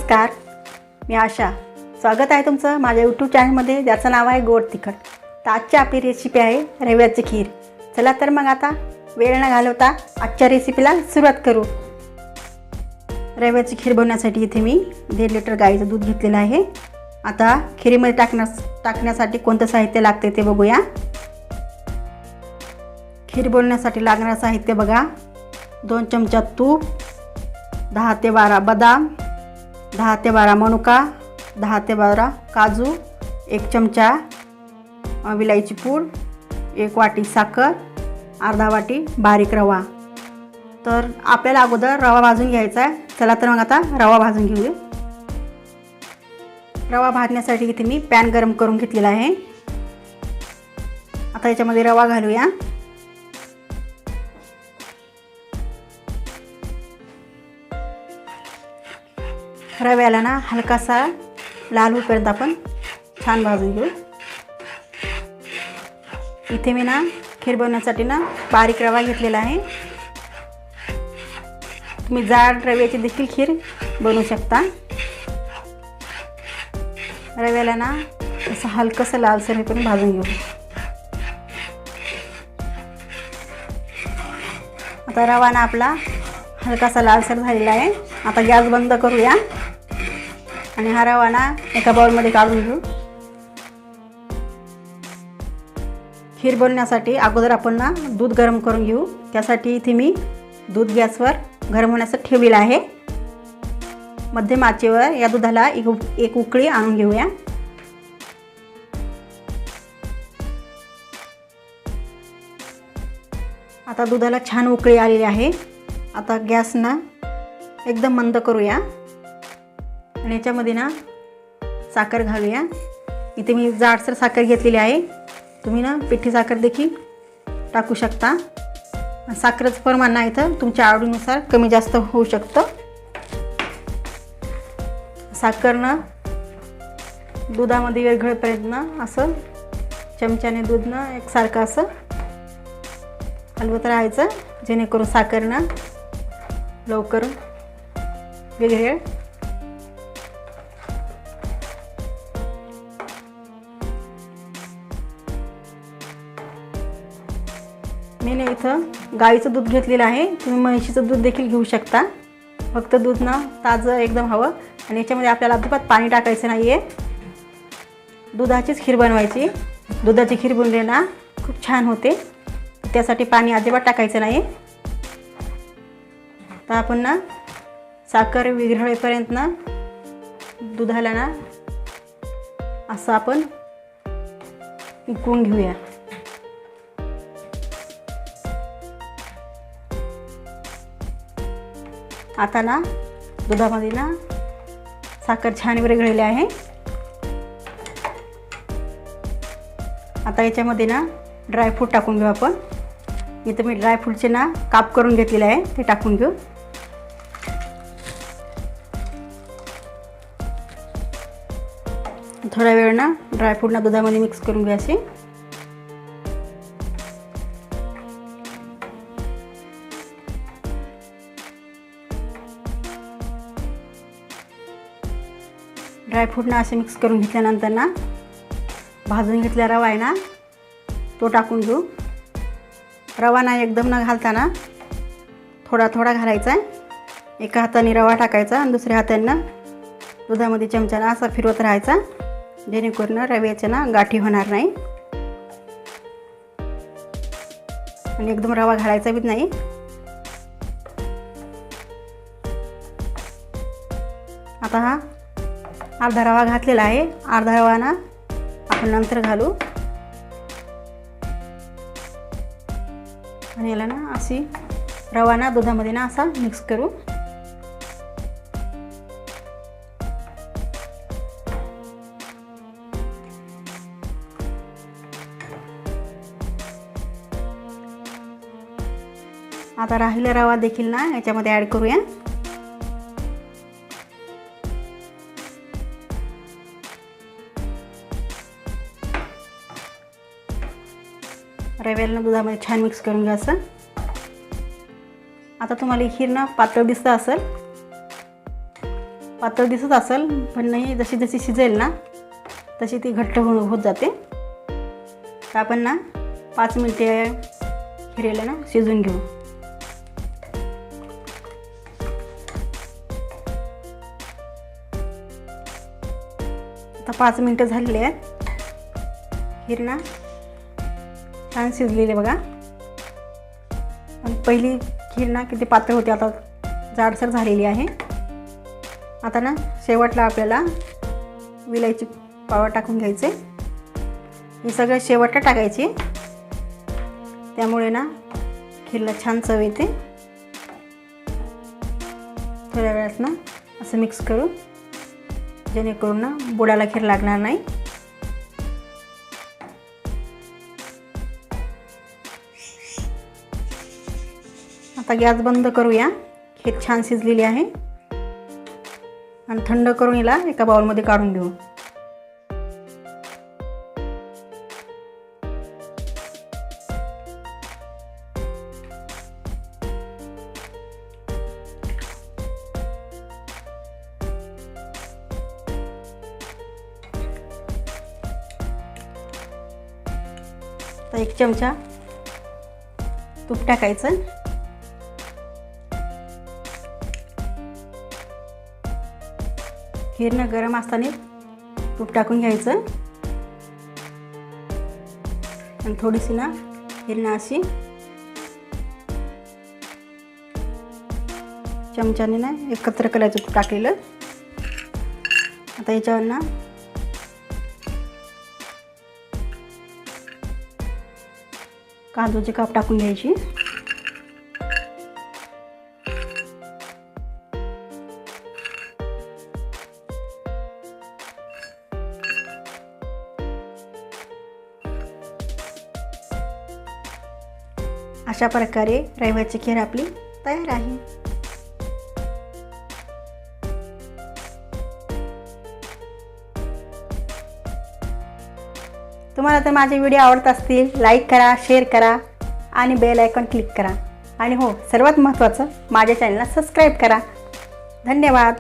नमस्कार, मी आशा. स्वागत आहे तुमचं माझ्या यूट्यूब चॅनलमध्ये, ज्याचं नाव आहे गोड तिखट. तर आजची आपली रेसिपी आहे रव्याची खीर. चला तर मग आता वेळ न घालवता आजच्या रेसिपीला सुरुवात करू. रव्याची खीर बनवण्यासाठी इथे मी 1.5 लिटर गाईचं दूध घेतलेलं आहे. आता खिरीमध्ये टाकण्यासाठी कोणतं साहित्य लागते ते बघूया. खीर बनवण्यासाठी लागणारं साहित्य बघा. 2 चमचा तूप, 10 ते 12 बदाम, 10 ते 12 मनुका, 10 ते 12 काजू, 1 चमचा विलायची पूड, 1 वाटी साखर, अर्धा वाटी बारीक रवा. तर आपल्याला अगोदर रवा भाजून घ्यायचा आहे. चला तर मग आता रवा भाजून घेऊया. रवा भाजण्यासाठी इथे मी पॅन गरम करून घेतलेला आहे. आता याच्यामध्ये रवा घालूया. रव्याला ना हलकासा लाल होईपर्यंत आपण छान भाजून घेऊ. इथे मी ना खीर बनवण्यासाठी ना बारीक रवा घेतलेला आहे. तुम्ही जाड रव्याची देखील खीर बनवू शकता. रव्याला ना असं हलकंसं लालसर होईपर्यंत भाजून घेऊ. आता रवा ना आपला हलकासा लालसर झालेला आहे. आता गॅस बंद करूया आणि हा रवा ना एका बाउलमध्ये काढून घेऊ. खीर बनवण्यासाठी अगोदर आपण ना दूध गरम करून घेऊ. त्यासाठी इथे मी दूध गॅसवर गरम होण्यासाठी ठेवलेलं आहे. मध्यम आचेवर या दुधाला एक उकळी आणून घेऊया. आता दुधाला छान उकळी आलेली आहे. आता गॅस ना एकदम मंद करूया आणि याच्यामध्ये ना साखर घालूया. इथे मी जाडसर साखर घेतलेली आहे. तुम्ही ना पिठी साखर देखील टाकू शकता. साखरेचं प्रमाण ना इथं तुमच्या आवडीनुसार कमी जास्त होऊ शकतं. साखर ना दुधामध्ये विरघळेपर्यंत ना असं चमच्याने दूध ना एकसारखं असं हलवत राहायचं, जेणेकरून साखर ना लवकर विरघळेल. मी ना इथं गाईचं दूध घेतलेलं आहे. तुम्ही म्हशीचं दूध देखील घेऊ शकता. फक्त दूध ना ताजं एकदम हवं. आणि याच्यामध्ये आपल्याला अजिबात पाणी टाकायचं नाही आहे. दुधाचीच खीर बनवायची. दुधाची खीर बनवली ना खूप छान होते. त्यासाठी पाणी अजिबात टाकायचं नाही. तर आपण ना साखर विरघळेपर्यंत ना दुधाला ना असं आपण उकळून घेऊया. आता ना दुधामध्ये ना साखर छान विरघळलेली आहे. आता याच्यामध्ये ना ड्रायफ्रूट टाकून घेऊ आपण. इथं मी ड्रायफ्रूटचे ना काप करून घेतलेले आहे, ते टाकून घेऊ. थोडा वेळ ना ड्रायफ्रूटना दुधामध्ये मिक्स करून घ्या. असे ड्रायफ्रूटना असे मिक्स करून घेतल्यानंतर ना भाजून घेतलेला रवा आहे ना तो टाकून घेऊ. रवा ना एकदम न घालताना थोडा थोडा घालायचा आहे. एका हाताने रवा टाकायचा आणि दुसऱ्या हाताने ना दुधामध्ये चमच्याला असा फिरवत राहायचा, जेणेकरून रव्याच्या ना गाठी होणार नाही. आणि एकदम रवा घालायचा बी नाही. आता हा अर्धा रवा घातलेला आहे. अर्धा रवा ना आपण नंतर घालू. आणि याला ना अशी रवा ना दुधामध्ये ना असा मिक्स करू. आता राहिलेला रवा देखील ना याच्यामध्ये ॲड करूया. रव्याला दुधामध्ये छान मिक्स करून घ्या असं. आता तुम्हाला ही खीर ना पातळ दिसत असेल. पातळ दिसत असेल, पण नाही, जशी जशी शिजेल ना तशी ती घट्ट होत जाते. तर आपण ना 5 मिनिटे खिरेला ना शिजून घेऊ. आता 5 मिनिटं झालेली आहेत. खीर ना छान शिजलेली बघा. आणि पहिली खीर ना किती पातळ होती, आता जाडसर झालेली आहे. आता ना शेवटला आपल्याला विलायची पावडर टाकून घ्यायचे. हे सगळं शेवटला टाकायचे, त्यामुळे ना खीरला छान चव येते. थोड्या वेळात ना असं मिक्स करू, जेणेकरून ना बुडाला खीर लागणार नाही. आता गॅस बंद करूया. खीर छान शिजलेली आहे. आणि थंड करून हिला एका बाउलमध्ये काढून घेऊ. आता 1 चमचा तूप टाकायचं. खीर गरम असताना तूप टाकून घ्यायचं. आणि थोडीशी ना खीर अशी चमच्याने ना एकत्र करायचं तूप टाकलेलं. आता याच्यावर ना काजूचे काप टाकून घ्यायची. अशा प्रकारे रव्याची खीर आपली तयार आहे. तुम्हाला तर माझे व्हिडिओ आवडत असतील, लाईक करा, शेअर करा आणि बेल आयकॉन क्लिक करा. आणि हो, सर्वात महत्त्वाचं, माझ्या चॅनलला सबस्क्राईब करा. धन्यवाद.